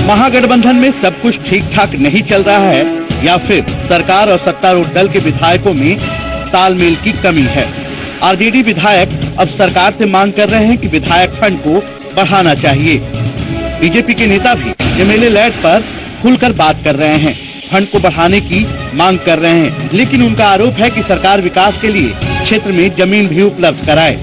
महागठबंधन में सब कुछ ठीक ठाक नहीं चल रहा है या फिर सरकार और सत्तारूढ़ दल के विधायकों में तालमेल की कमी है। आरजेडी विधायक अब सरकार से मांग कर रहे हैं कि विधायक फंड को बढ़ाना चाहिए। बीजेपी के नेता भी एमएलए लैड पर खुलकर बात कर रहे हैं, फंड को बढ़ाने की मांग कर रहे हैं, लेकिन उनका आरोप है कि सरकार विकास के लिए क्षेत्र में जमीन भी उपलब्ध कराए।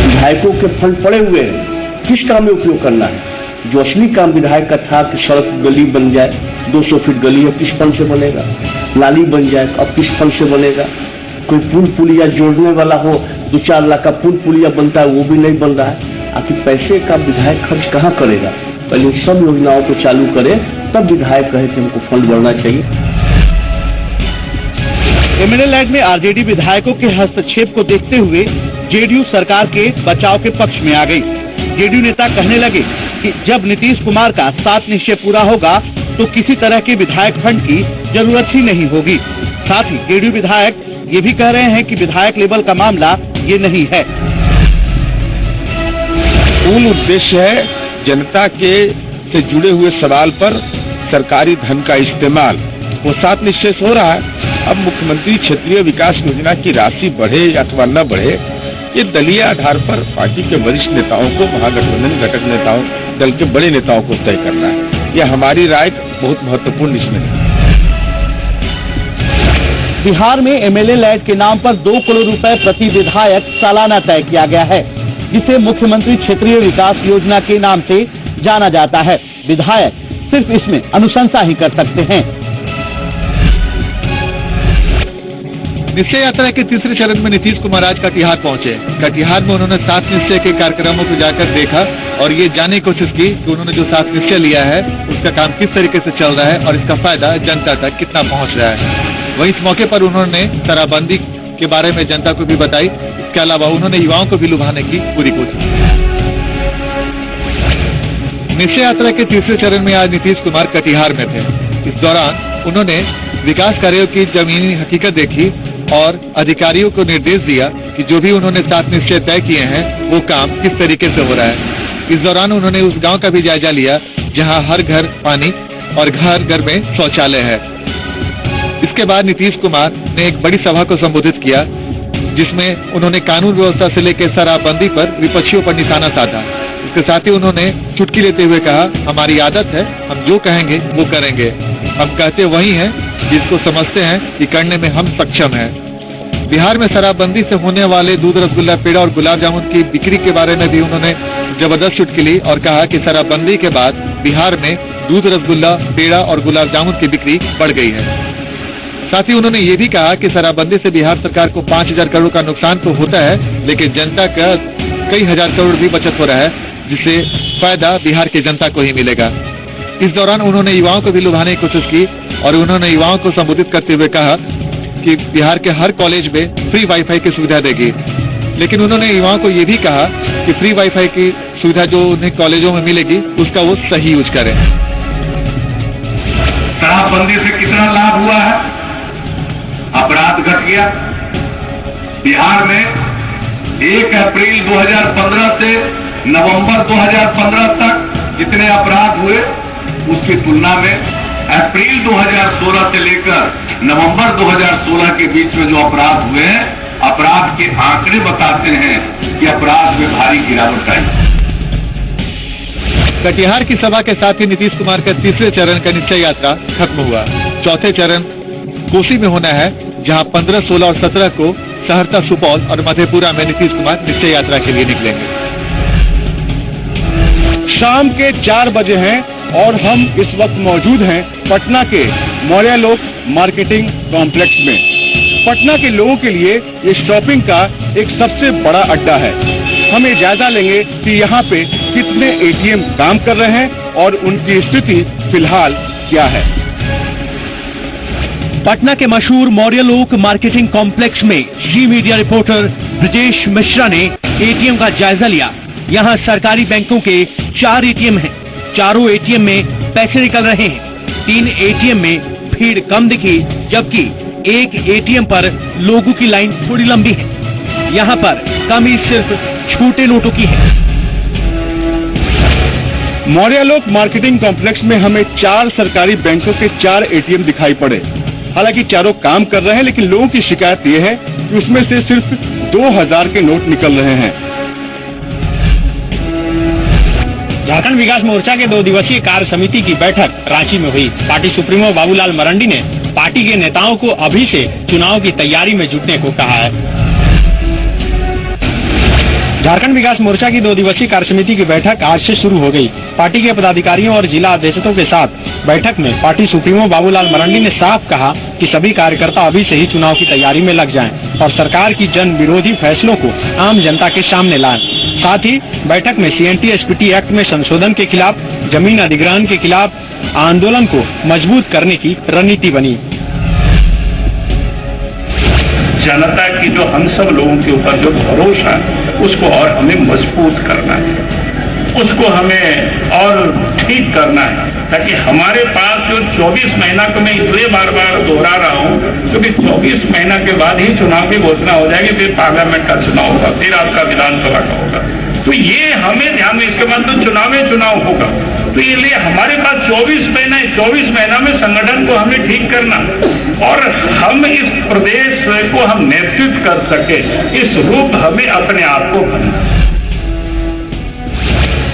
विधायकों के फंड पड़े हुए हैं, किस काम में उपयोग करना है? जो असली काम विधायक का था कि सड़क गली बन जाए, 200 फीट गली अब किस फंड से बनेगा? नाली बन जाए अब किस फंड से बनेगा? कोई पुल पुलिया जोड़ने वाला हो, 2-4 लाख का पुल पुलिया बनता है, वो भी नहीं बन रहा है। आखिर पैसे का विधायक खर्च कहाँ करेगा? पहले सब योजनाओं को चालू करे, तब विधायक कहे कि हमको फंड बढ़ना चाहिए। एमएलए लैड में आरजेडी विधायकों के हस्तक्षेप को देखते हुए जेडीयू सरकार के बचाव के पक्ष में आ गई। जेडीयू नेता कहने लगे कि जब नीतीश कुमार का 7 निश्चय पूरा होगा तो किसी तरह के विधायक फंड की जरूरत ही नहीं होगी। साथ ही जेडीयू विधायक ये भी कह रहे हैं कि विधायक लेवल का मामला ये नहीं है। मूल उद्देश्य है जनता के से जुड़े हुए सवाल पर सरकारी धन का इस्तेमाल। वो 7 निश्चय हो रहा है। अब मुख्यमंत्री क्षेत्रीय विकास योजना की राशि बढ़े अथवा न बढ़े, ये दलीय आधार पर पार्टी के वरिष्ठ नेताओं को, महागठबंधन घटक नेताओं, दल के बड़े नेताओं को तय करना है। यह हमारी राय बहुत महत्वपूर्ण इसमें है। बिहार में एमएलए लैड के नाम पर 2 करोड़ रुपए प्रति विधायक सालाना तय किया गया है, जिसे मुख्यमंत्री क्षेत्रीय विकास योजना के नाम से जाना जाता है। विधायक सिर्फ इसमें अनुशंसा ही कर सकते हैं। निश्चय यात्रा के तीसरे चरण में नीतीश कुमार आज कटिहार पहुंचे। कटिहार में उन्होंने 7 निश्चय के कार्यक्रमों को जाकर देखा और ये जानने की कोशिश की कि उन्होंने जो 7 निश्चय लिया है उसका काम किस तरीके से चल रहा है और इसका फायदा जनता तक कितना पहुंच रहा है। वहीं इस मौके पर उन्होंने शराबबंदी के बारे में जनता को भी बताई। इसके अलावा उन्होंने युवाओं को भी लुभाने की पूरी कोशिश की। निश्चय यात्रा के तीसरे चरण में आज नीतीश कुमार कटिहार में थे। इस दौरान उन्होंने विकास कार्यों की जमीनी हकीकत देखी और अधिकारियों को निर्देश दिया कि जो भी उन्होंने 7 निश्चय तय किए हैं वो काम किस तरीके से हो रहा है। इस दौरान उन्होंने उस गांव का भी जायजा लिया जहां हर घर पानी और घर घर में शौचालय है। इसके बाद नीतीश कुमार ने एक बड़ी सभा को संबोधित किया, जिसमें उन्होंने कानून व्यवस्था से लेकर शराबबंदी पर विपक्षियों पर निशाना साधा। इसके साथ ही उन्होंने चुटकी लेते हुए कहा, हमारी आदत है, हम जो कहेंगे वो करेंगे। हम कहते वही हैं जिसको समझते हैं कि करने में हम सक्षम हैं। बिहार में शराबबंदी से होने वाले दूध, रसगुल्ला, पेड़ा और गुलाब जामुन की बिक्री के बारे में भी उन्होंने जबरदस्त चुटकी ली और कहा कि शराबबंदी के बाद बिहार में दूध, रसगुल्ला, पेड़ा और गुलाब जामुन की बिक्री बढ़ गई है। साथ ही उन्होंने ये भी कहा कि शराबबंदी से बिहार सरकार को 5,000 करोड़ का नुकसान तो होता है, लेकिन जनता का कई हजार करोड़ भी बचत हो रहा है, जिससे फायदा बिहार की जनता को ही मिलेगा। इस दौरान उन्होंने युवाओं को भी लुभाने की कोशिश की और उन्होंने युवाओं को संबोधित करते हुए कहा कि बिहार के हर कॉलेज में फ्री वाईफाई की सुविधा देगी। लेकिन उन्होंने युवाओं को ये भी कहा कि फ्री वाईफाई की सुविधा जो उन्हें कॉलेजों में मिलेगी उसका वो सही यूज करें। शराबबंदी से कितना लाभ हुआ है? अपराध घट गया। बिहार में 1 अप्रैल 2015 से नवंबर 2015 तक जितने अपराध हुए उसकी तुलना में अप्रैल 2016 से लेकर नवंबर 2016 के बीच में जो अपराध हुए हैं, अपराध के आंकड़े बताते हैं कि अपराध में भारी गिरावट आई। कटिहार की सभा के साथ ही नीतीश कुमार का तीसरे चरण का निश्चय यात्रा खत्म हुआ। चौथे चरण कोसी में होना है, जहां 15, 16 और 17 को सहरसा, सुपौल और मधेपुरा में नीतीश कुमार निश्चय यात्रा के लिए निकलेंगे। शाम के 4 बजे हैं और हम इस वक्त मौजूद हैं पटना के मौर्यालोक मार्केटिंग कॉम्प्लेक्स में। पटना के लोगों के लिए ये शॉपिंग का एक सबसे बड़ा अड्डा है। हम ये जायजा लेंगे कि यहाँ पे कितने एटीएम काम कर रहे हैं और उनकी स्थिति फिलहाल क्या है। पटना के मशहूर मौर्यालोक मार्केटिंग कॉम्प्लेक्स में जी मीडिया रिपोर्टर ब्रजेश मिश्रा ने एटीएम का जायजा लिया। यहाँ सरकारी बैंकों के 4 एटीएम हैं। चारों एटीएम में पैसे निकल रहे हैं। 3 एटीएम में भीड़ कम दिखी, जबकि एक एटीएम पर लोगों की लाइन थोड़ी लंबी है। यहाँ पर कमी सिर्फ छोटे नोटों की है। मौर्यालोक मार्केटिंग कॉम्प्लेक्स में हमें 4 सरकारी बैंकों के 4 एटीएम दिखाई पड़े। हालांकि चारों काम कर रहे हैं, लेकिन लोगों की शिकायत ये है कि उसमें से सिर्फ 2000 के नोट निकल रहे हैं। झारखंड विकास मोर्चा के 2 दिवसीय कार्य समिति की बैठक रांची में हुई। पार्टी सुप्रीमो बाबूलाल मरंडी ने पार्टी के नेताओं को अभी से चुनाव की तैयारी में जुटने को कहा है। झारखंड विकास मोर्चा की 2 दिवसीय कार्य समिति की बैठक आज से शुरू हो गई। पार्टी के पदाधिकारियों और जिला अध्यक्षों के साथ बैठक में पार्टी सुप्रीमो बाबूलाल मरंडी ने साफ कहा कि सभी कार्यकर्ता अभी से ही चुनाव की तैयारी में लग जाएं और सरकार की जन विरोधी फैसलों को आम जनता के सामने लाएं। साथ ही बैठक में CNT-SPT एक्ट में संशोधन के खिलाफ, जमीन अधिग्रहण के खिलाफ आंदोलन को मजबूत करने की रणनीति बनी। जनता की जो हम सब लोगों के ऊपर जो भरोसा है उसको और हमें मजबूत करना है, उसको हमें और ठीक करना है, ताकि हमारे पास जो 24 महीना को मैं इसलिए बार बार दोहरा रहा हूँ क्योंकि 24 महीना के बाद ही चुनाव की घोषणा हो जाएगी, फिर पार्लियामेंट का चुनाव होगा, फिर आपका विधानसभा का होगा। तो ये हमें ध्यान में, इसके बाद तो चुनाव होगा। तो ये लिए हमारे पास 24 महीना में संगठन को हमें ठीक करना और हम इस प्रदेश को हम नेतृत्व कर सके, इस रूप हमें अपने आप को बनना।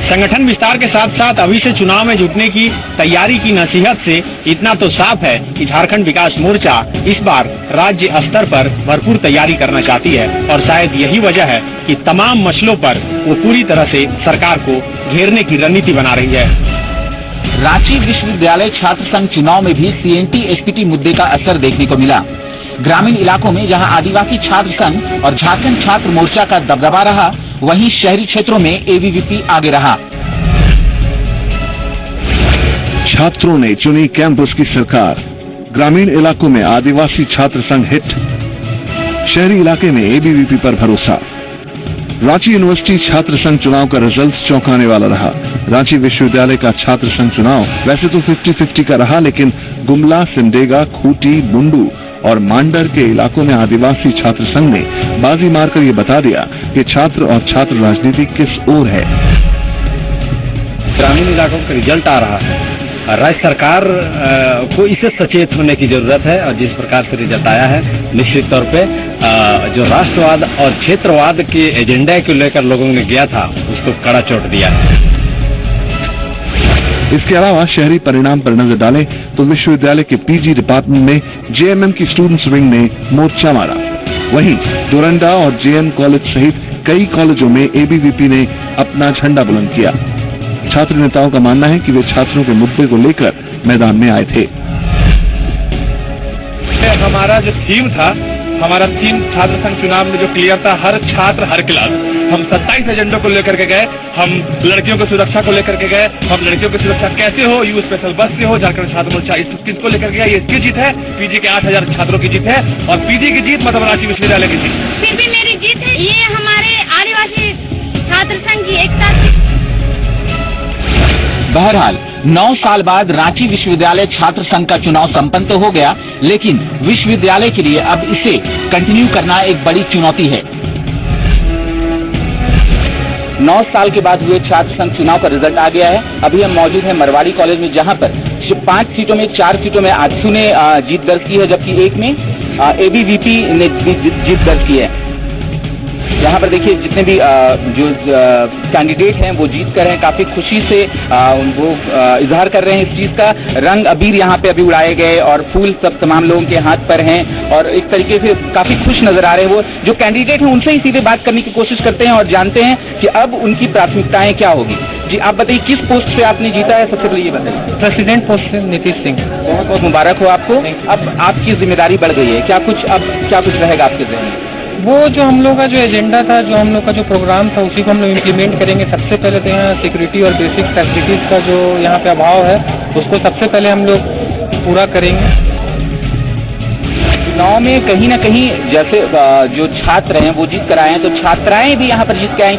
संगठन विस्तार के साथ साथ अभी से चुनाव में जुटने की तैयारी की नसीहत से इतना तो साफ है कि झारखंड विकास मोर्चा इस बार राज्य स्तर पर भरपूर तैयारी करना चाहती है और शायद यही वजह है कि तमाम मसलों पर वो पूरी तरह से सरकार को घेरने की रणनीति बना रही है। रांची विश्वविद्यालय छात्र संघ चुनाव में भी CNT-SPT मुद्दे का असर देखने को मिला। ग्रामीण इलाकों में जहां आदिवासी छात्र संघ और झारखंड छात्र मोर्चा का दबदबा रहा, वहीं शहरी क्षेत्रों में ABVP आगे रहा। छात्रों ने चुनी कैंपस की सरकार, ग्रामीण इलाकों में आदिवासी छात्र संघ हिट, शहरी इलाके में ABVP पर भरोसा। रांची यूनिवर्सिटी छात्र संघ चुनाव का रिजल्ट चौंकाने वाला रहा। रांची विश्वविद्यालय का छात्र संघ चुनाव वैसे तो 50-50 का रहा, लेकिन गुमला, सिमडेगा, खूंटी, बुंडू और मांडर के इलाकों में आदिवासी छात्र संघ ने बाजी मारकर ये बता दिया कि छात्र और छात्र राजनीति किस ओर है। ग्रामीण इलाकों का रिजल्ट आ रहा है, राज्य सरकार को इससे सचेत होने की जरूरत है और जिस प्रकार से रिजल्ट आया है, निश्चित तौर पे जो राष्ट्रवाद और क्षेत्रवाद के एजेंडा को लेकर लोगों ने किया था उसको कड़ा चोट दिया है। इसके अलावा शहरी परिणाम पर नजर डालें तो विश्वविद्यालय के PG डिपार्टमेंट में JMM की स्टूडेंट्स विंग ने मोर्चा मारा। वहीं डोरंडा और JN कॉलेज सहित कई कॉलेजों में ABVP ने अपना झंडा बुलंद किया। छात्र नेताओं का मानना है कि वे छात्रों के मुद्दे को लेकर मैदान में आए थे। हमारा जो थीम था, हमारा थीम छात्र संघ चुनाव में जो क्लियर था, हर छात्र हर क्लास। हम 27 एजेंडों को लेकर के गए, हम लड़कियों की सुरक्षा को लेकर के गए, हम लड़कियों की सुरक्षा कैसे हो, यू स्पेशल बस से हो, झारखंड छात्र मोर्चा इस चीज को लेकर के गया। ये इसकी जीत है, PG के 8000 छात्रों की जीत है और PG की जीत मतलब रांची विश्वविद्यालय की जीत। फिर भी मेरी जीत है, ये हमारे आदिवासी छात्र संघ की एकता थी। बहरहाल 9 साल बाद रांची विश्वविद्यालय छात्र संघ का चुनाव संपन्न तो हो गया, लेकिन विश्वविद्यालय के लिए अब इसे कंटिन्यू करना एक बड़ी चुनौती है। 9 साल के बाद हुए छात्र संघ चुनाव का रिजल्ट आ गया है। अभी हम मौजूद हैं मरवाड़ी कॉलेज में, जहां पर 5 सीटों में 4 सीटों में आजसू ने जीत दर्ज की है, जबकि एक में ABVP ने जीत दर्ज की है। यहाँ पर देखिए जितने भी जो कैंडिडेट हैं वो जीत कर हैं, काफी खुशी से वो इजहार कर रहे हैं इस चीज का। रंग अबीर यहाँ पे अभी उड़ाए गए और फूल सब तमाम लोगों के हाथ पर हैं और एक तरीके से काफी खुश नजर आ रहे हैं। वो जो कैंडिडेट हैं उनसे ही सीधे बात करने की कोशिश करते हैं और जानते हैं कि अब उनकी प्राथमिकताएं क्या होगी। जी आप बताइए, किस पोस्ट पे आपने जीता है? सबसे पहले ये बताइए। प्रेसिडेंट पोस्ट से नीतीश सिंह। बहुत बहुत मुबारक हो आपको। अब आपकी जिम्मेदारी बढ़ गई है, क्या कुछ रहेगा आपके जहन में? वो जो हम लोग का जो एजेंडा था, जो हम लोग का जो प्रोग्राम था, उसी को हम लोग इम्प्लीमेंट करेंगे। सबसे पहले तो यहाँ सिक्योरिटी और बेसिक फैसिलिटीज का जो यहाँ पे अभाव है उसको सबसे पहले हम लोग पूरा करेंगे। चुनाव में कहीं ना कहीं जैसे जो छात्र हैं वो जीत कर आए हैं, तो छात्राएं भी यहाँ पर जीत के आई।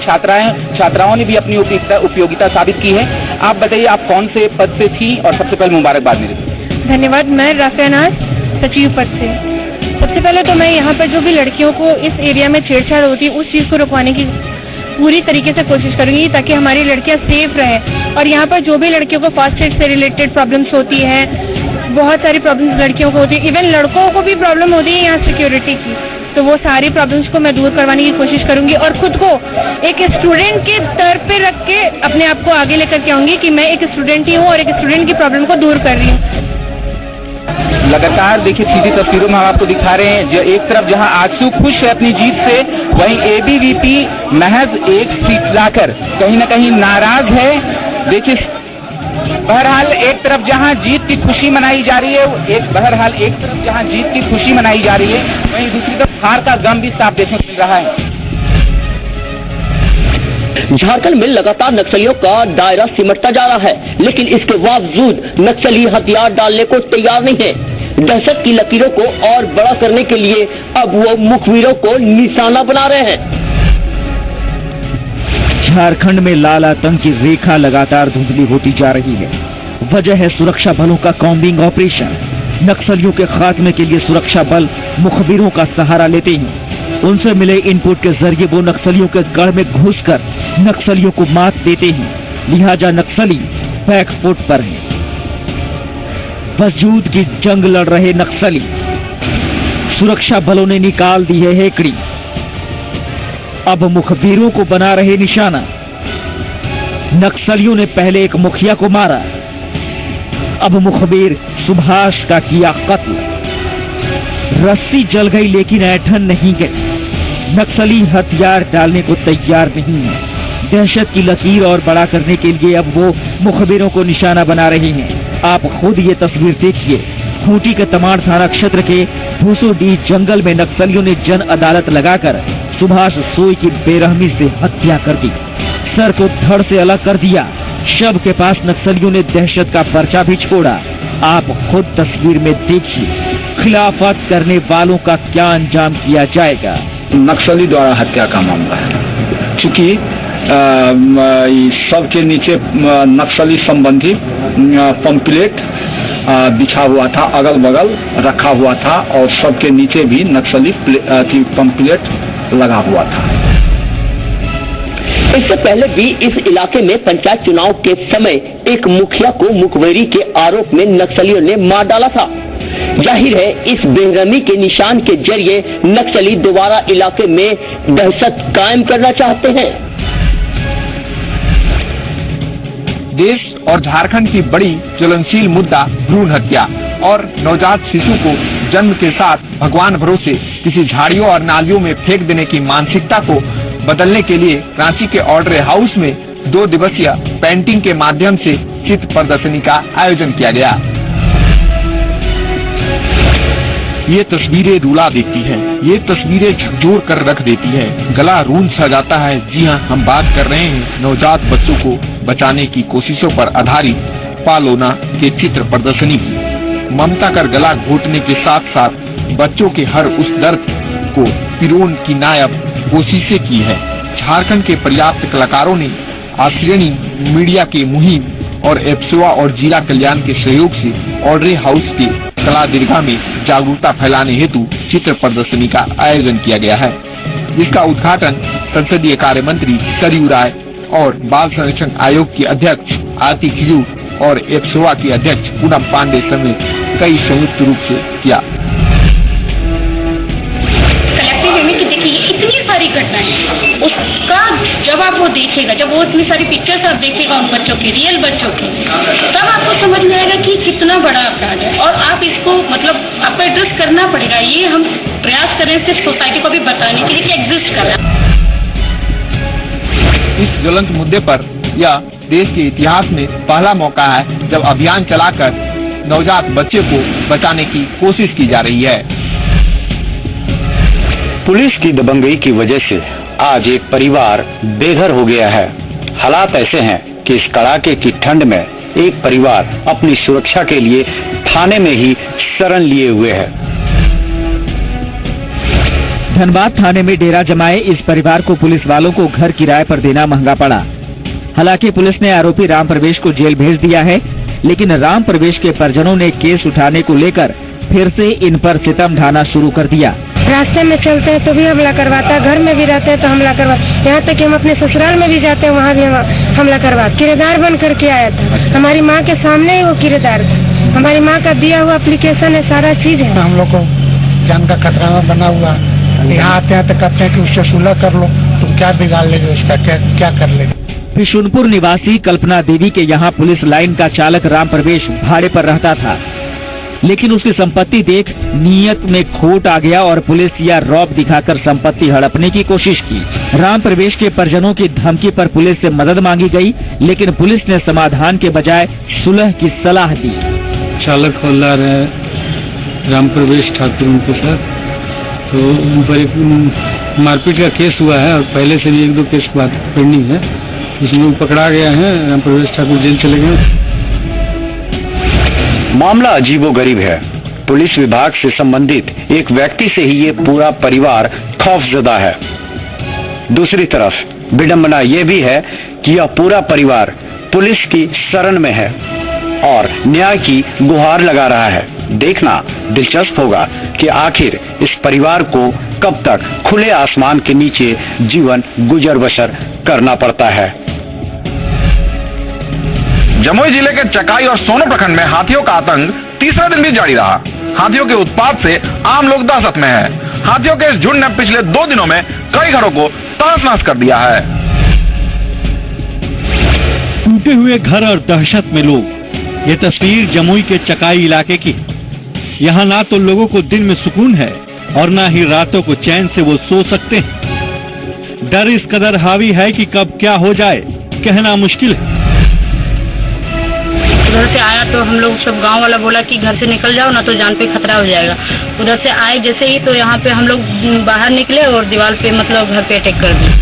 छात्राओं ने भी अपनी उपयोगिता साबित की है। आप बताइए, आप कौन से पद से थी और सबसे पहले मुबारकबाद मेरे। धन्यवाद। मैं राफिया नाज, सचिव पद से। सबसे पहले तो मैं यहाँ पर जो भी लड़कियों को इस एरिया में छेड़छाड़ होती है उस चीज को रुकवाने की पूरी तरीके से कोशिश करूंगी ताकि हमारी लड़कियां सेफ रहे। और यहाँ पर जो भी लड़कियों को फर्स्ट एड से रिलेटेड प्रॉब्लम्स होती है, बहुत सारी प्रॉब्लम्स लड़कियों को होती है, इवन लड़कों को भी प्रॉब्लम होती है यहाँ सिक्योरिटी की, तो वो सारी प्रॉब्लम्स को मैं दूर करवाने की कोशिश करूंगी और खुद को एक स्टूडेंट के स्तर पे रख के अपने आप को आगे लेकर के आऊंगी कि मैं एक स्टूडेंट ही हूँ और एक स्टूडेंट की प्रॉब्लम को दूर कर रही हूँ। लगातार देखिए सीधी तस्वीरों में हम आपको दिखा रहे हैं, जो एक तरफ जहां आजसू खुश है अपनी जीत से, वहीं एबीवीपी महज एक सीट लाकर कहीं न कहीं नाराज है। देखिए बहरहाल एक तरफ जहां जीत की खुशी मनाई जा रही है, एक तरफ जहां जीत की खुशी मनाई जा रही है, वहीं दूसरी तरफ हार का गम भी साफ देखने को मिल रहा है। झारखंड में लगातार नक्सलियों का दायरा सिमटता जा रहा है, लेकिन इसके बावजूद नक्सली हथियार डालने को तैयार नहीं है। दहशत की लकीरों को और बड़ा करने के लिए अब वो मुखबिरों को निशाना बना रहे हैं। झारखंड में लाल आतंक की रेखा लगातार धुंधली होती जा रही है। वजह है सुरक्षा बलों का कॉम्बिंग ऑपरेशन। नक्सलियों के खात्मे के लिए सुरक्षा बल मुखबिरों का सहारा लेते हैं। उनसे मिले इनपुट के जरिए वो नक्सलियों के गढ़ में घुसकर नक्सलियों को मात देते हैं। लिहाजा नक्सली बैकफुट पर हैं। वजूद की जंग लड़ रहे नक्सली, सुरक्षा बलों ने निकाल दी है हेकड़ी। अब मुखबिरों को बना रहे निशाना। नक्सलियों ने पहले एक मुखिया को मारा, अब मुखबिर सुभाष का किया कत्ल। रस्सी जल गई लेकिन ऐठन नहीं गई। नक्सली हथियार डालने को तैयार नहीं है। दहशत की लकीर और बड़ा करने के लिए अब वो मुखबिरों को निशाना बना रहे हैं। आप खुद ये तस्वीर देखिए। खूंटी के तमाड़ थाना क्षेत्र के भूसोडीह जंगल में नक्सलियों ने जन अदालत लगाकर सुभाष सोई की बेरहमी से हत्या कर दी। सर को धड़ से अलग कर दिया। शव के पास नक्सलियों ने दहशत का पर्चा भी छोड़ा। आप खुद तस्वीर में देखिए खिलाफत करने वालों का क्या अंजाम किया जाएगा। नक्सली द्वारा हत्या का मामला है, क्योंकि सबके नीचे नक्सली संबंधी पंपलेट बिछा हुआ था, अगल बगल रखा हुआ था और सबके नीचे भी नक्सली पंपलेट लगा हुआ था। इससे पहले भी इस इलाके में पंचायत चुनाव के समय एक मुखिया को मुखबिरी के आरोप में नक्सलियों ने मार डाला था। जाहिर है इस बेरहमी के निशान के जरिए नक्सली दोबारा इलाके में दहशत कायम करना चाहते हैं। देश और झारखंड की बड़ी ज्वलनशील मुद्दा भ्रूण हत्या और नवजात शिशु को जन्म के साथ भगवान भरोसे किसी झाड़ियों और नालियों में फेंक देने की मानसिकता को बदलने के लिए रांची के ऑर्डर हाउस में 2 दिवसीय पेंटिंग के माध्यम से चित्र प्रदर्शनी का आयोजन किया गया। ये तस्वीरें रुला देती हैं, ये तस्वीरें झकझोर कर रख देती हैं, गला रूंध सा जाता है। जी हाँ, हम बात कर रहे हैं नवजात बच्चों को बचाने की कोशिशों पर आधारित पालोना के चित्र प्रदर्शनी की। ममता कर गला घोटने के साथ साथ बच्चों के हर उस दर्द को पिरोन की नायब कोशिशें की है। झारखंड के पर्याप्त कलाकारों ने आश्रयणी मीडिया के मुहिम और एप्सोआ और जिला कल्याण के सहयोग से ऑर्डर हाउस के कला दीर्घा में जागरूकता फैलाने हेतु चित्र प्रदर्शनी का आयोजन किया गया है, जिसका उद्घाटन संसदीय कार्य मंत्री सरयू राय और बाल संरक्षण आयोग के अध्यक्ष आरती खिजूर और एप्सोआ के अध्यक्ष पूनम पांडे समेत कई संयुक्त रूप से किया। इतनी सारी घटनाएं, उसका जब आप वो देखेगा, जब वो इतनी सारी पिक्चर्स आप देखेगा उन बच्चों की, रियल बच्चों की, तब आपको समझ में आएगा कि कितना बड़ा अपराध है और आप इसको मतलब आपको एड्रेस करना पड़ेगा। ये हम प्रयास कर रहे हैं सिर्फ सोसाइटी को भी बताने के लिए कि एग्जिस्ट कर रहा है। इस ज्वलंत मुद्दे पर यह देश के इतिहास में पहला मौका है जब अभियान चलाकर नवजात बच्चे को बचाने की कोशिश की जा रही है। पुलिस की दबंगई की वजह से आज एक परिवार बेघर हो गया है। हालात ऐसे हैं कि इस कड़ाके की ठंड में एक परिवार अपनी सुरक्षा के लिए थाने में ही शरण लिए हुए है। धनबाद थाने में डेरा जमाए इस परिवार को पुलिस वालों को घर किराए पर देना महंगा पड़ा। हालांकि पुलिस ने आरोपी राम प्रवेश को जेल भेज दिया है, लेकिन राम प्रवेश के परिजनों ने केस उठाने को लेकर फिर से इन पर सितम ढाना शुरू कर दिया। रास्ते में चलते हैं तो भी हमला करवाता है, घर में भी रहते हैं तो हमला करवाता, यहाँ तक कि हम अपने ससुराल में भी जाते हैं वहाँ भी हमला करवाता। किराएदार बन करके आया था, हमारी माँ के सामने ही वो किराएदार था, हमारी माँ का दिया हुआ एप्लीकेशन है, सारा चीज है। हम लोग को जान का खतरा बना हुआ, यहाँ आते हैं तो कहते हैं कि उससे सुलह कर लो, तुम क्या बिगाड़ लेगे उसका, क्या कर लेगे। बिशुनपुर निवासी कल्पना देवी के यहाँ पुलिस लाइन का चालक राम प्रवेश भाड़े पर रहता था, लेकिन उसकी संपत्ति देख नीयत में खोट आ गया और पुलिस या रौब दिखाकर संपत्ति हड़पने की कोशिश की। राम प्रवेश के परिजनों की धमकी पर पुलिस से मदद मांगी गई, लेकिन पुलिस ने समाधान के बजाय सुलह की सलाह दी। चालक हवलदार है राम प्रवेश ठाकुर उनके साथ, तो उन पर एक मारपीट का केस हुआ है और पहले से भी 1-2 केस बात पेंडिंग है, इसमें पकड़ा गया है। राम प्रवेश ठाकुर जेल चले गए। मामला अजीबोगरीब है। पुलिस विभाग से संबंधित एक व्यक्ति से ही ये पूरा परिवार खौफजदा है। दूसरी तरफ विडंबना ये भी है कि यह पूरा परिवार पुलिस की शरण में है और न्याय की गुहार लगा रहा है। देखना दिलचस्प होगा कि आखिर इस परिवार को कब तक खुले आसमान के नीचे जीवन गुजर बसर करना पड़ता है। जमुई जिले के चकाई और सोनो प्रखंड में हाथियों का आतंक तीसरा दिन भी जारी रहा। हाथियों के उत्पात से आम लोग दहशत में हैं। हाथियों के इस झुंड ने पिछले 2 दिनों में कई घरों को तहस-नहस कर दिया है। टूटे हुए घर और दहशत में लोग, ये तस्वीर जमुई के चकाई इलाके की। यहाँ ना तो लोगों को दिन में सुकून है और ना ही रातों को चैन से वो सो सकते हैं। डर इस कदर हावी है कि कब क्या हो जाए कहना मुश्किल है। उधर से आया तो हम लोग सब गांव वाला बोला कि घर से निकल जाओ ना तो जान पे खतरा हो जाएगा। उधर से आए जैसे ही तो यहाँ पे हम लोग बाहर निकले और दीवार पे मतलब घर पे अटैक कर दिया।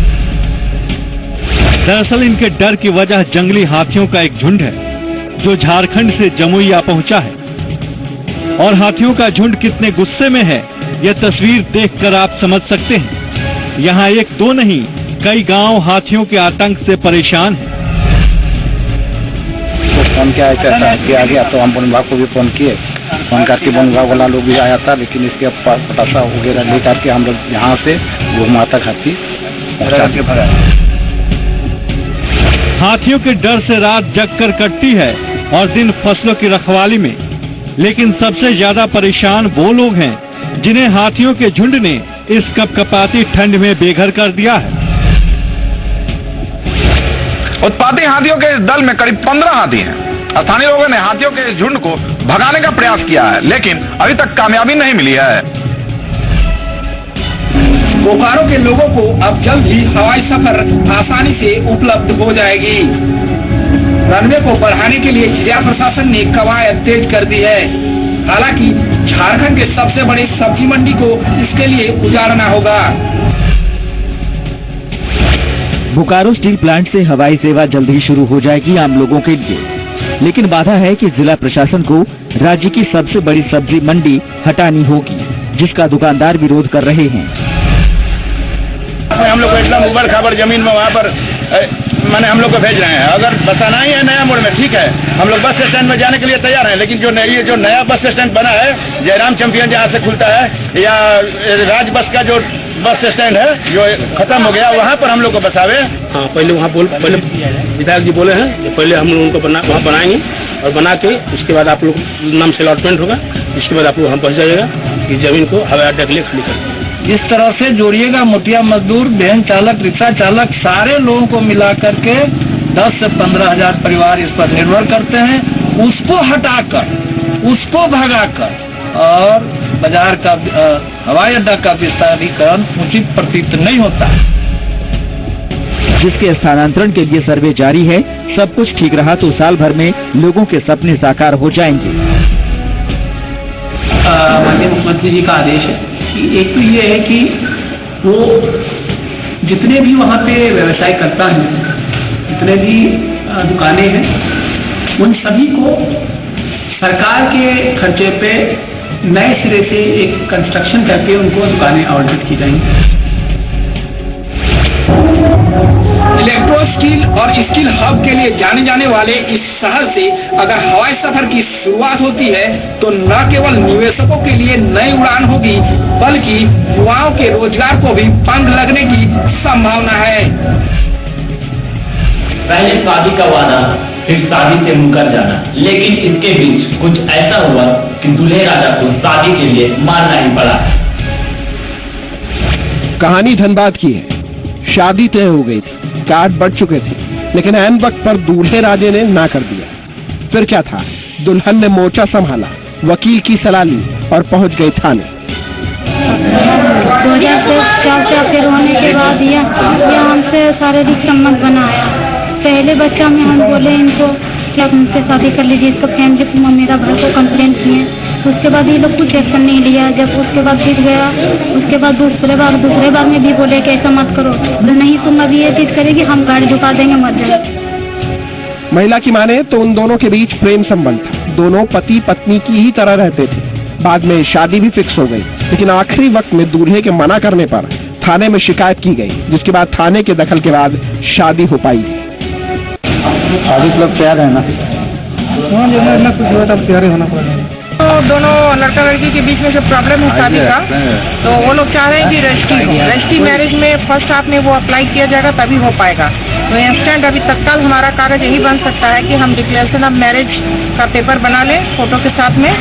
दरअसल इनके डर की वजह जंगली हाथियों का एक झुंड है जो झारखंड से जमुई आ पहुंचा है। और हाथियों का झुंड कितने गुस्से में है यह तस्वीर देखकर आप समझ सकते हैं। यहाँ 1-2 नहीं कई गांव हाथियों के आतंक से परेशान हैं। फोन किया आ गया तो हम वन विभाग को भी फोन किए, फोन करके वन विभाग वाला लोग भी आया था, लेकिन इसके पटाखा वगैरह लेकर के हम लोग यहाँ से घुमा तक हाथियों के डर से रात जगकर कटती है और दिन फसलों की रखवाली में। लेकिन सबसे ज्यादा परेशान वो लोग हैं जिन्हें हाथियों के झुंड ने इस कपकपाती ठंड में बेघर कर दिया है। उत्पाती हाथियों के इस दल में करीब 15 हाथी हैं। स्थानीय लोगों ने हाथियों के इस झुंड को भगाने का प्रयास किया है, लेकिन अभी तक कामयाबी नहीं मिली है। बोकारो के लोगों को अब जल्द ही हवाई सफर आसानी से उपलब्ध हो जाएगी। रनवे को बढ़ाने के लिए जिला प्रशासन ने कवायद तेज कर दी है। हालांकि झारखंड के सबसे बड़ी सब्जी मंडी को इसके लिए उजाड़ना होगा। बोकारो स्टील प्लांट से हवाई सेवा जल्द ही शुरू हो जाएगी आम लोगों के लिए, लेकिन बाधा है कि जिला प्रशासन को राज्य की सबसे बड़ी सब्जी मंडी हटानी होगी, जिसका दुकानदार विरोध कर रहे हैं। हम लोग को एकदम उबड़ खाबड़ जमीन में वहाँ पर मैंने हम लोग को भेज रहे हैं। अगर बसाना ही है नया मोड़ में, ठीक है, हम लोग बस स्टैंड में जाने के लिए तैयार हैं, लेकिन जो नया बस स्टैंड बना है जयराम चैंपियन जहाँ से खुलता है, या राज बस का जो बस स्टैंड है जो खत्म हो गया, वहाँ पर हम लोग को बसावे। हाँ, पहले विधायक जी बोले हैं पहले हम लोग उनको वहाँ बनाएंगे और बना के उसके बाद आप लोग नाम से अलॉटमेंट होगा, इसके बाद आप लोग हम पहुँच जाइएगा कि जमीन को हवाई अड्डे के लिए खाली कर। इस तरह से जोड़िएगा मुठिया मजदूर, बहन चालक, रिक्शा चालक, सारे लोगों को मिला करके 10 से 15 हजार परिवार इस पर निर्भर करते हैं। उसको हटाकर, उसको भगाकर और बाजार का हवाई अड्डा का विस्तारीकरण उचित प्रतीत नहीं होता। जिसके स्थानांतरण के लिए सर्वे जारी है। सब कुछ ठीक रहा तो साल भर में लोगों के सपने साकार हो जाएंगे। माननीय मुख्यमंत्री जी का आदेश है कि एक तो ये है कि वो जितने भी वहाँ पे व्यवसाय करता है, जितने भी दुकानें हैं, उन सभी को सरकार के खर्चे पे नए सिरे से एक कंस्ट्रक्शन करके उनको दुकानें आवंटित की जाएंगी। इलेक्ट्रो स्किल और स्किल हब के लिए जाने जाने वाले इस शहर से अगर हवाई सफर की शुरुआत होती है तो न केवल निवेशकों के लिए नई उड़ान होगी बल्कि युवाओं के रोजगार को भी पंख लगने की संभावना है। पहले शादी का वादा, फिर शादी से मुकर जाना, लेकिन इसके बीच कुछ ऐसा हुआ कि दूल्हे राजा को शादी के लिए मारना ही पड़ा। कहानी धनबाद की है। शादी तय हो गई थी, कार्ड बढ़ चुके थे, लेकिन ऐन वक्त पर दूल्हे राजे ने ना कर दिया। फिर क्या था, दुल्हन ने मोर्चा संभाला, वकील की सलाह ली और पहुंच गई थाने। 2004 के होने के बाद ये हमसे शारीरिक संबंध बनाया। पहले बच्चा में हम बोले इनको क्या हमसे शादी कर लीजिए, इसका फैमिली मेरा घर को कंप्लेंट किए। उसके बाद ये लोग कुछ एक्शन नहीं लिया। जब उसके बाद जीत गया, उसके बाद दूसरे बार में भी बोले कि ऐसा मत करो, नहीं तुम अभी ये चीज करेगी हम गाड़ी झुका देंगे, मत जाए। महिला की माने तो उन दोनों के बीच प्रेम संबंध था। दोनों पति पत्नी की ही तरह रहते थे। बाद में शादी भी फिक्स हो गई, लेकिन आखिरी वक्त में दूल्हे के मना करने पर थाने में शिकायत की गई, जिसके बाद थाने के दखल के बाद शादी हो पाई। शादी क्लब तैयार है ना? तैयार होना पड़ेगा। तो दोनों लड़का लड़की के बीच में जो प्रॉब्लम है शादी का, तो वो लोग चाह रहे हैं कि रजिस्ट्री मैरिज में फर्स्ट हाफ में वो अप्लाई किया जाएगा तभी हो पाएगा। तो इंस्टेंट अभी तत्काल हमारा कागज यही बन सकता है कि हम डिक्लेरेशन ऑफ मैरिज का पेपर बना लें फोटो के साथ में,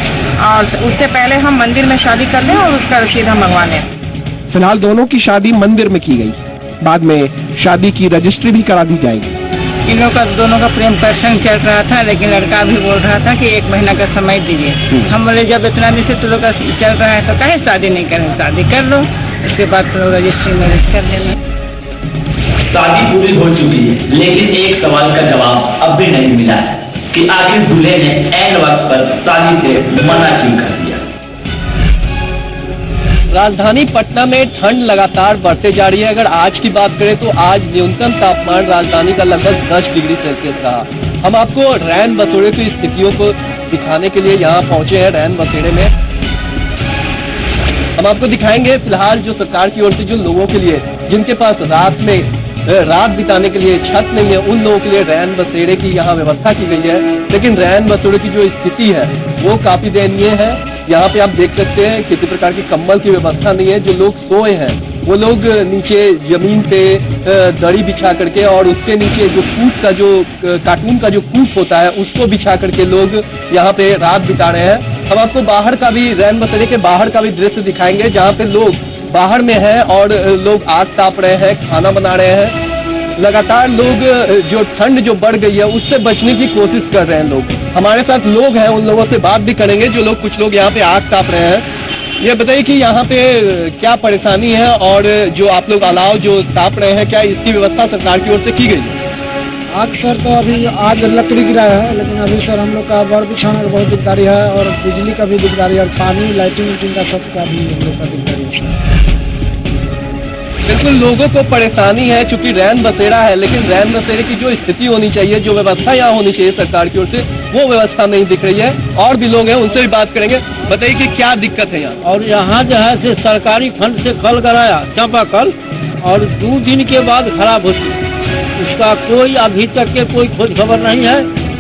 और उससे पहले हम मंदिर में शादी कर लें और उसका रसीद हम मंगवा लें। फिलहाल दोनों की शादी मंदिर में की गई, बाद में शादी की रजिस्ट्री भी करा दी जाएगी। इन लोगों का दोनों का प्रेम प्रसंग चल रहा था, लेकिन लड़का भी बोल रहा था कि 1 महीना का समय दीजिए। हम बोले जब इतना दिन से तो लोग चल रहा है तो कहे शादी नहीं करें, शादी कर लो, उसके बाद तो रजिस्ट्री मैरिज कर लेना। शादी पूरी हो चुकी है, लेकिन एक सवाल का जवाब अब भी नहीं मिला है कि आखिर दूल्हे ने ऐन वक्त पर शादी से मना क्यों कर दिया। राजधानी पटना में ठंड लगातार बढ़ते जा रही है। अगर आज की बात करें तो आज न्यूनतम तापमान राजधानी का लगभग 10 डिग्री सेल्सियस रहा। हम आपको रैन बसेरे की स्थितियों को दिखाने के लिए यहाँ पहुंचे हैं। रैन बसेरे में हम आपको दिखाएंगे फिलहाल जो सरकार की ओर से जो लोगों के लिए जिनके पास रात बिताने के लिए छत नहीं है, उन लोगों के लिए रैन बसेरे की यहाँ व्यवस्था की गई है। लेकिन रैन बसेरे की जो स्थिति है वो काफी दयनीय है। यहाँ पे आप देख सकते हैं किसी प्रकार की कंबल की व्यवस्था नहीं है। जो लोग सोए हैं वो लोग नीचे जमीन पे दरी बिछा करके और उसके नीचे जो कूट का जो कार्टून का जो कूट होता है उसको बिछा करके लोग यहाँ पे रात बिता रहे हैं। हम आपको बाहर का भी रैन बसेरे के बाहर का भी दृश्य दिखाएंगे, जहाँ पे लोग बाहर में हैं और लोग आग ताप रहे हैं, खाना बना रहे हैं। लगातार लोग जो ठंड जो बढ़ गई है उससे बचने की कोशिश कर रहे हैं। लोग हमारे साथ लोग हैं, उन लोगों से बात भी करेंगे जो लोग कुछ लोग यहाँ पे आग ताप रहे हैं। ये बताइए कि यहाँ पे क्या परेशानी है और जो आप लोग अलाव जो ताप रहे हैं क्या इसकी व्यवस्था सरकार की ओर से की गई? आग सर तो अभी आज लकड़ी गिराया है, लेकिन अभी सर हम लोग का बड़ बिछाना का बहुत दिकदारी है और बिजली का भी दिकदारी है और पानी लाइटिंग का सबका भी हम लोग का दिकदारी है। बिल्कुल लोगों को परेशानी है चूंकि रैन बसेरा है, लेकिन रैन बसेरे की जो स्थिति होनी चाहिए, जो व्यवस्था यहाँ होनी चाहिए सरकार की ओर से, वो व्यवस्था नहीं दिख रही है। और भी लोग हैं, उनसे भी बात करेंगे। बताइए कि क्या दिक्कत है यहाँ? और यहाँ जो है से सरकारी फंड से कल कराया चापाकल और 2 दिन के बाद खराब होती है। उसका कोई अभी तक के कोई खोज खबर नहीं है,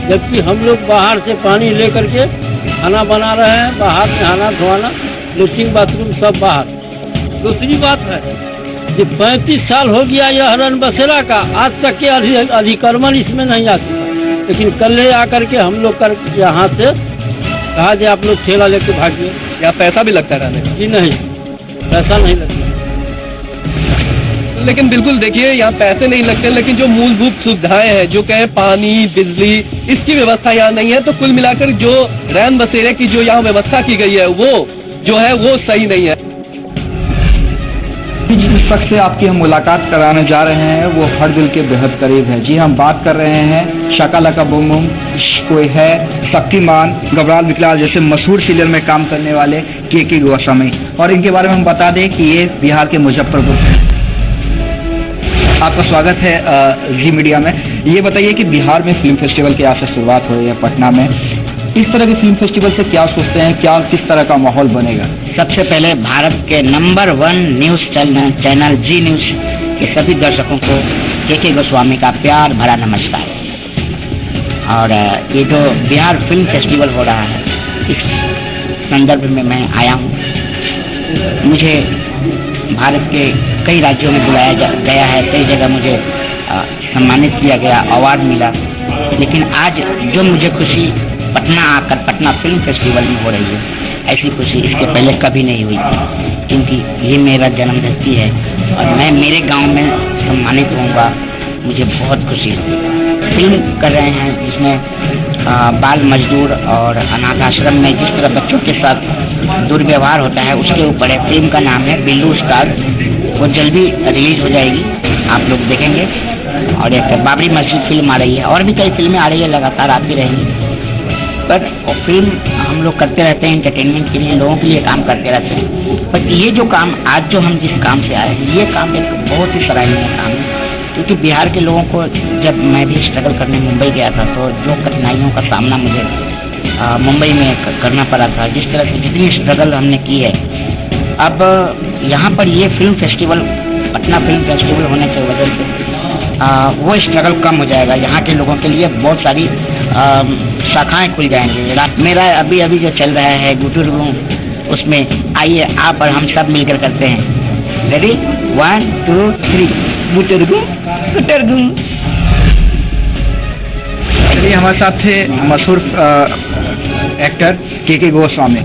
जबकि हम लोग बाहर से पानी लेकर के खाना बना रहे हैं, बाहर नहाना धोना, लेट्रिन बाथरूम सब बाहर। दूसरी बात है कि 35 साल हो गया यह रैन बसेरा का, आज तक के अधिक्रमण इसमें नहीं आती, लेकिन कल आकर के हम लोग कर यहाँ से कहा कि आप लोग ठेला लेके भागिए। यहाँ पैसा भी लगता है रहने? जी नहीं, पैसा नहीं लगता। लेकिन बिल्कुल देखिए यहाँ पैसे नहीं लगते, लेकिन जो मूलभूत सुविधाएं हैं जो कहे पानी बिजली, इसकी व्यवस्था यहाँ नहीं है। तो कुल मिलाकर जो रैन बसेरे की जो यहाँ व्यवस्था की गई है वो जो है वो सही नहीं है। जिस शख्स से आपकी हम मुलाकात कराने जा रहे हैं वो हर दिल के बेहद करीब है। जी हम बात कर रहे हैं शाकालाका बूम बूम, कोई है शक्तिमान, घबराल विकराल जैसे मशहूर सीरियल में काम करने वाले के गोस्वामी, और इनके बारे में हम बता दें कि ये बिहार के मुजफ्फरपुर से। आपका स्वागत है जी मीडिया में। ये बताइए कि बिहार में फिल्म फेस्टिवल की आज से शुरुआत हो रही है पटना में, इस तरह के फिल्म फेस्टिवल से क्या सोचते हैं, क्या किस तरह का माहौल बनेगा? सबसे पहले भारत के नंबर 1 न्यूज चैनल जी न्यूज के सभी दर्शकों को के गोस्वामी का प्यार भरा नमस्कार। और ये जो बिहार फिल्म फेस्टिवल हो रहा है, इस संदर्भ में मैं आया हूँ। मुझे भारत के कई राज्यों में बुलाया गया है, कई जगह मुझे सम्मानित किया गया, अवार्ड मिला, लेकिन आज जो मुझे खुशी पटना आकर पटना फिल्म फेस्टिवल में हो रही है, ऐसी खुशी इसके पहले कभी नहीं हुई थी, क्योंकि ये मेरा जन्मधरती है और मैं मेरे गांव में सम्मानित होऊंगा, मुझे बहुत खुशी होगी। फिल्म कर रहे हैं जिसमें बाल मजदूर और अनाथ आश्रम में जिस तरह बच्चों के साथ दुर्व्यवहार होता है उसके ऊपर है। फिल्म का नाम है बिल्लू स्टार, वो जल्दी रिलीज हो जाएगी, आप लोग देखेंगे। और एक बाबरी मस्जिद फिल्म आ रही है, और भी कई फिल्में आ रही है, लगातार आती रहेंगी। बट फिल्म हम लोग करते रहते हैं एंटरटेनमेंट के लिए, लोगों के लिए काम करते रहते हैं। बट ये जो काम आज जो हम जिस काम से आए हैं, ये काम एक बहुत ही सराहनीय काम है, क्योंकि बिहार के लोगों को जब मैं भी स्ट्रगल करने मुंबई गया था तो जो कठिनाइयों का सामना मुझे मुंबई में करना पड़ा था, जिस तरह से जितनी स्ट्रगल हमने की है, अब यहाँ पर ये film festival, Patna film festival होने की वजह से वो स्ट्रगल कम हो जाएगा। यहाँ के लोगों के लिए बहुत सारी शाखाएं खुल जाएंगी। मेरा अभी जो चल रहा है गुटुरगु, उसमें आइए आप और हम सब मिलकर करते हैं। रेडी, 1 2 3 गुटुरगु गुटुरगु। चलिए, हमारे साथ थे मशहूर एक्टर के गोस्वामी।